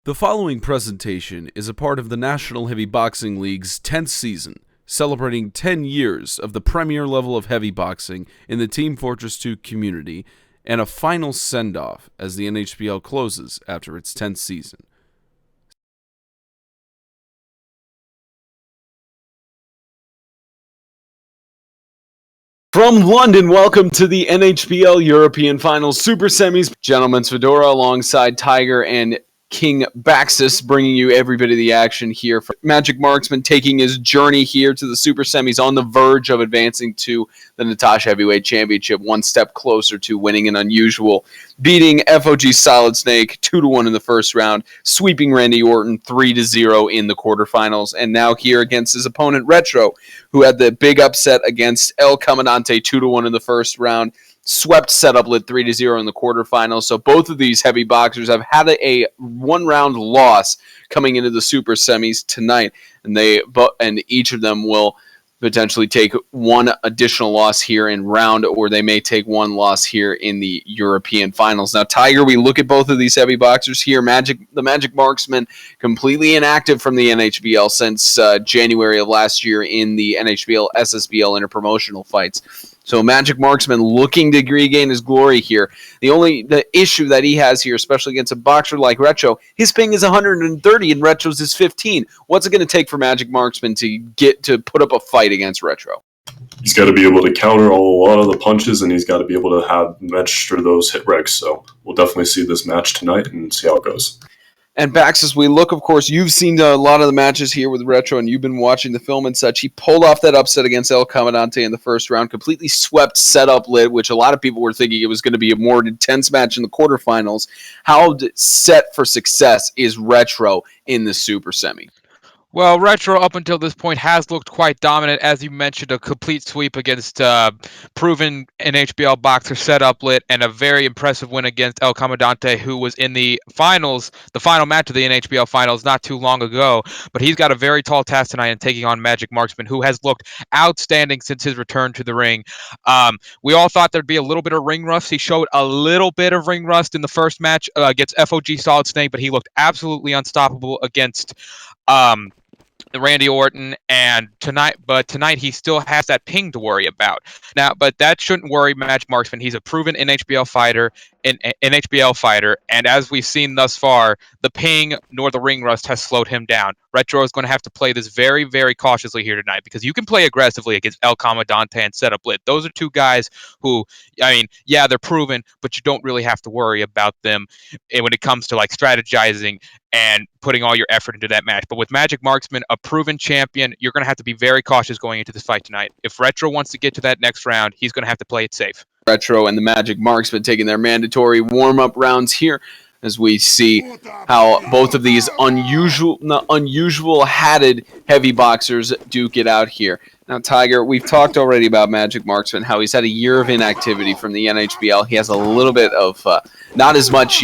The following presentation is a part of the National Heavy Boxing League's 10th season, celebrating 10 years of the premier level of heavy boxing in the Team Fortress 2 community, and a final send-off as the NHBL closes after its 10th season. From London, welcome to the NHBL European Finals Super Semis. Gentlemen, Fedora alongside Tiger and King Baxis, bringing you every bit of the action here. Magic Marksman taking his journey here to the Super Semis, on the verge of advancing to the Natascha Heavyweight Championship, one step closer to winning an unusual, beating FOG Solid Snake 2-1 in the first round, sweeping Randy Orton 3-0 in the quarterfinals, and now here against his opponent Retro, who had the big upset against El Comandante 2-1 in the first round, swept Setup Lit 3-0 in the quarterfinals. So both of these heavy boxers have had a one-round loss coming into the Super Semis tonight, and each of them will potentially take one additional loss here in round, or they may take one loss here in the European Finals. Now, Tiger, we look at both of these heavy boxers here. The Magic Marksman, completely inactive from the NHBL since January of last year in the NHBL SSBL interpromotional fights. So Magic Marksman looking to regain his glory here. The issue that he has here, especially against a boxer like Retro, his ping is 130 and Retro's is 15. What's it going to take for Magic Marksman to get to put up a fight against Retro? He's got to be able to counter a lot of the punches, and he's got to be able to register those hit regs. So we'll definitely see this match tonight and see how it goes. And Bax, as we look, of course, you've seen a lot of the matches here with Retro, and you've been watching the film and such. He pulled off that upset against El Comandante in the first round, completely swept Setup Lit, which a lot of people were thinking it was going to be a more intense match in the quarterfinals. How set for success is Retro in the Super Semi? Well, Retro, up until this point, has looked quite dominant. As you mentioned, a complete sweep against proven NHBL boxer Setup Lit, and a very impressive win against El Comandante, who was in the finals, the final match of the NHBL finals not too long ago. But he's got a very tall task tonight in taking on Magic Marksman, who has looked outstanding since his return to the ring. We all thought there'd be a little bit of ring rust. He showed a little bit of ring rust in the first match against FOG Solid Snake, but he looked absolutely unstoppable against Randy Orton, and tonight he still has that ping to worry about. Now, but that shouldn't worry Magic Marksman. He's a proven NHBL fighter, and as we've seen thus far, the ping nor the ring rust has slowed him down. Retro is going to have to play this very, very cautiously here tonight, because you can play aggressively against El Comandante and Setup Lit. Those are two guys who, yeah, they're proven, but you don't really have to worry about them when it comes to strategizing and putting all your effort into that match. But with Magic Marksman, a proven champion, you're going to have to be very cautious going into this fight tonight. If Retro wants to get to that next round, he's going to have to play it safe. Retro and the Magic Marksman taking their mandatory warm-up rounds here, as we see how both of these unusual hatted heavy boxers duke it out here. Now, Tiger, we've talked already about Magic Marksman, how he's had a year of inactivity from the NHBL. He has a little bit of not as much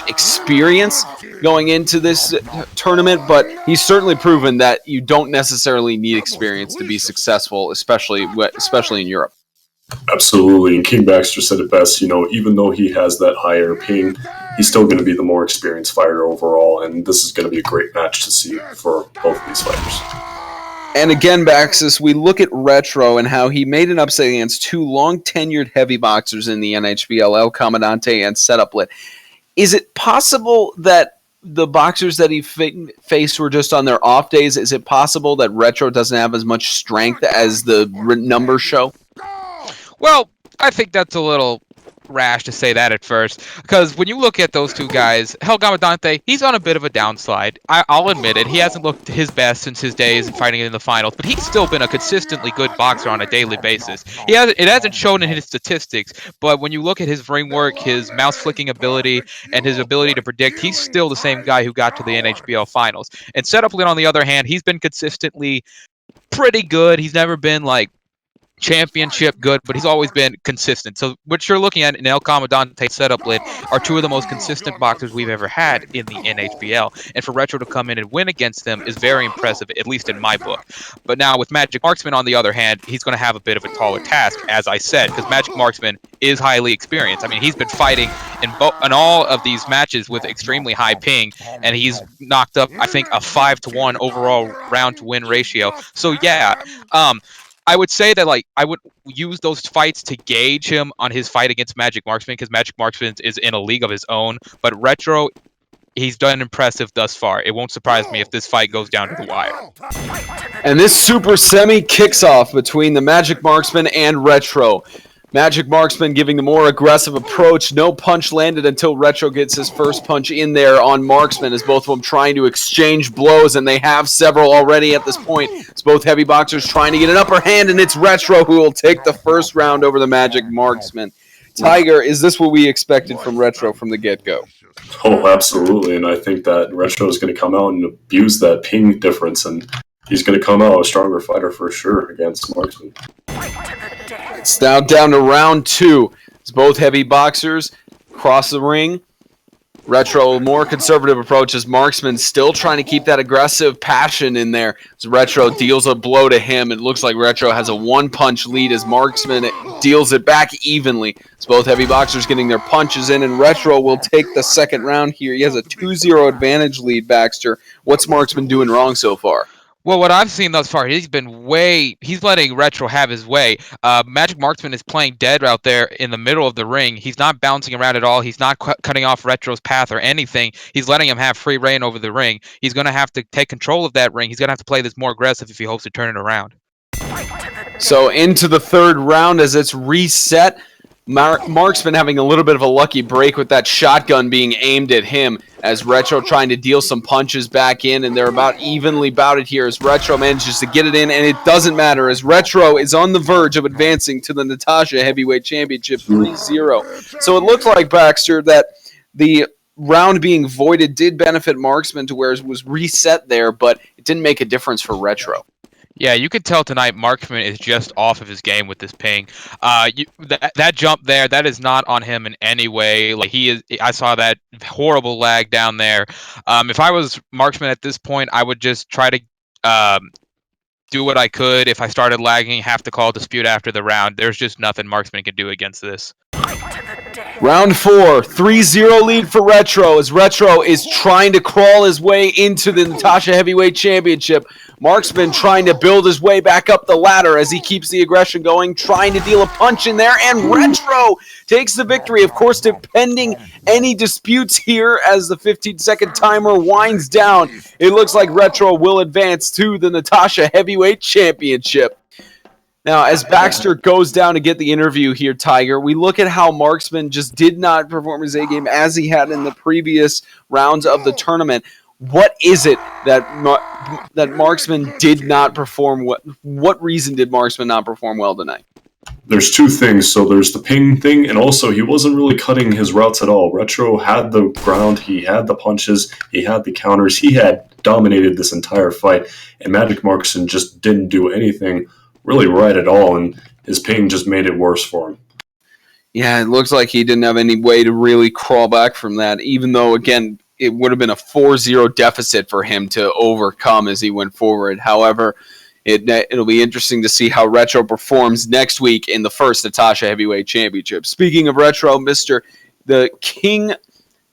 experience going into this tournament, but he's certainly proven that you don't necessarily need experience to be successful, especially in Europe. Absolutely, and King Baxter said it best. Even though he has that higher ping, he's still going to be the more experienced fighter overall, and this is going to be a great match to see for both of these fighters. And again, Baxis, we look at Retro and how he made an upset against two long-tenured heavy boxers in the NHBL, El Comandante and Setup Lit. Is it possible that the boxers that he faced were just on their off days? Is it possible that Retro doesn't have as much strength as the numbers show? Well, I think that's a little rash to say that at first, because when you look at those two guys, El Comandante, he's on a bit of a downslide. I'll admit it. He hasn't looked his best since his days fighting in the finals, but he's still been a consistently good boxer on a daily basis. It hasn't shown in his statistics, but when you look at his ring work, his mouse flicking ability, and his ability to predict, he's still the same guy who got to the NHBL finals. And Setup Lit, on the other hand, he's been consistently pretty good. He's never been championship, good, but he's always been consistent. So what you're looking at in El Comandante setup lid are two of the most consistent boxers we've ever had in the NHBL. And for Retro to come in and win against them is very impressive, at least in my book. But now with Magic Marksman, on the other hand, he's going to have a bit of a taller task, as I said, because Magic Marksman is highly experienced. I mean, he's been fighting in all of these matches with extremely high ping, and he's knocked up, I think, a 5-to-1 overall round to win ratio. So yeah, I would say that like I would use those fights to gauge him on his fight against Magic Marksman, because Magic Marksman is in a league of his own. But Retro, he's done impressive thus far. It won't surprise me if this fight goes down to the wire. And this super semi kicks off between the Magic Marksman and Retro. Magic Marksman giving the more aggressive approach. No punch landed until Retro gets his first punch in there on Marksman, as both of them trying to exchange blows, and they have several already at this point. It's both heavy boxers trying to get an upper hand, and it's Retro who will take the first round over the Magic Marksman. Tiger, is this what we expected from Retro from the get-go? Oh, absolutely, and I think that Retro is going to come out and abuse that ping difference, and he's going to come out a stronger fighter for sure against Marksman. It's now down to round 2. It's both heavy boxers cross the ring. Retro, more conservative approach as Marksman still trying to keep that aggressive passion in there. As Retro deals a blow to him, it looks like Retro has a one-punch lead as Marksman deals it back evenly. It's both heavy boxers getting their punches in, and Retro will take the second round here. He has a 2-0 advantage lead, Baxter. What's Marksman doing wrong so far? Well, what I've seen thus far, he's letting Retro have his way. Magic Marksman is playing dead out there in the middle of the ring. He's not bouncing around at all. He's not cutting off Retro's path or anything. He's letting him have free reign over the ring. He's going to have to take control of that ring. He's going to have to play this more aggressive if he hopes to turn it around. So into the third round as it's reset. Marksman having a little bit of a lucky break with that shotgun being aimed at him, as Retro trying to deal some punches back in, and they're about evenly bouted here as Retro manages to get it in, and it doesn't matter as Retro is on the verge of advancing to the Natascha Heavyweight Championship 3-0. So it looked like, Baxter, that the round being voided did benefit Marksman to where it was reset there, but it didn't make a difference for Retro. Yeah, you can tell tonight Marksman is just off of his game with this ping. That jump there, that is not on him in any way. Like I saw that horrible lag down there. If I was Marksman at this point, I would just try to do what I could. If I started lagging, have to call a dispute after the round. There's just nothing Marksman can do against this. Round 4, 3-0 lead for Retro as Retro is trying to crawl his way into the Natascha Heavyweight Championship. Marksman trying to build his way back up the ladder as he keeps the aggression going, trying to deal a punch in there, and Retro takes the victory. Of course, depending any disputes here as the 15-second timer winds down, it looks like Retro will advance to the Natascha Heavyweight Championship. Now, as Baxter goes down to get the interview here, Tiger, we look at how Marksman just did not perform his A game as he had in the previous rounds of the tournament. What is it that Marksman did not perform well? What reason did Marksman not perform well tonight? There's two things. So there's the ping thing, and also he wasn't really cutting his routes at all. Retro had the ground, he had the punches, he had the counters, he had dominated this entire fight, and Magic Marksman just didn't do anything really right at all, and his ping just made it worse for him. Yeah, it looks like he didn't have any way to really crawl back from that, even though, again, it would have been a 4-0 deficit for him to overcome as he went forward. However, it'll be interesting to see how Retro performs next week in the first Natascha Heavyweight Championship. Speaking of Retro, the King,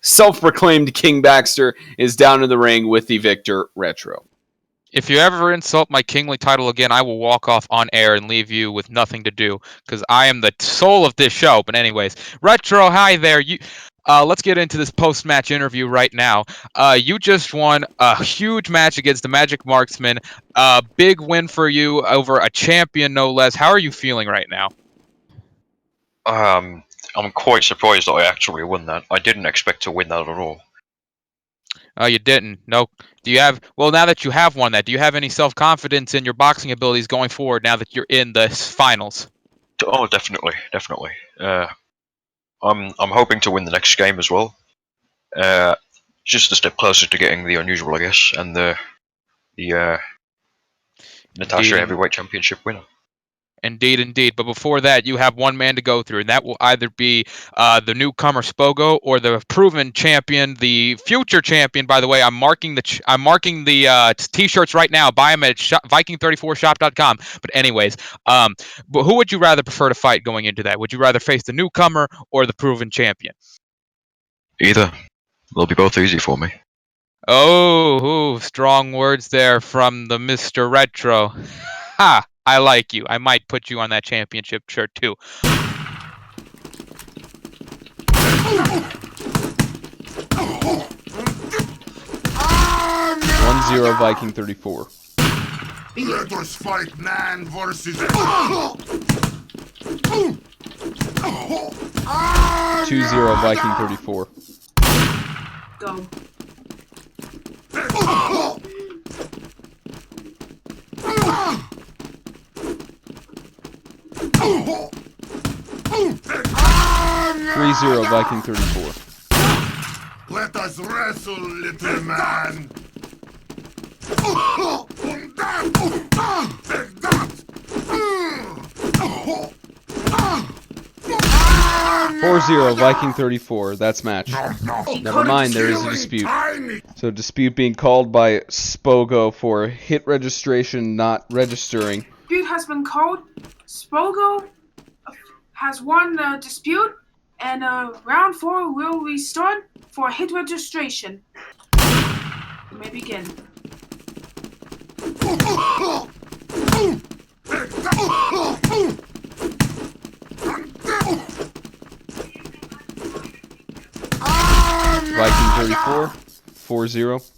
self-proclaimed King Baxter, is down in the ring with the victor, Retro. If you ever insult my kingly title again, I will walk off on air and leave you with nothing to do, because I am the soul of this show. But anyways, Retro, hi there. Let's get into this post-match interview right now. You just won a huge match against the Magic Marksman. Big win for you over a champion, no less. How are you feeling right now? I'm quite surprised that I actually won that. I didn't expect to win that at all. Oh, you didn't? No. Well, now that you have won that, do you have any self-confidence in your boxing abilities going forward now that you're in the finals? Oh, definitely. I'm hoping to win the next game as well. Just a step closer to getting the unusual, I guess, and the Natascha Heavyweight Championship winner. Indeed, indeed. But before that, you have one man to go through, and that will either be the newcomer Spogo or the proven champion, the future champion. By the way, I'm marking the t-shirts right now. Buy them at Viking34shop.com. But anyways, but who would you rather prefer to fight going into that? Would you rather face the newcomer or the proven champion? Either. They'll be both easy for me. Oh, strong words there from the Mr. Retro. Ha! I like you. I might put you on that championship shirt too. 1-0 Viking34. Let us fight man versus 2-0 Viking34. Go. 3-0 Viking34. Let us wrestle, little man. 4-0 Viking34. That's match. Never mind, there is a dispute. So dispute being called by Spogo for hit registration not registering. Dispute has been called. Spogo has won the dispute, and round 4 will restart for hit registration. You may begin. Viking34, 4-0.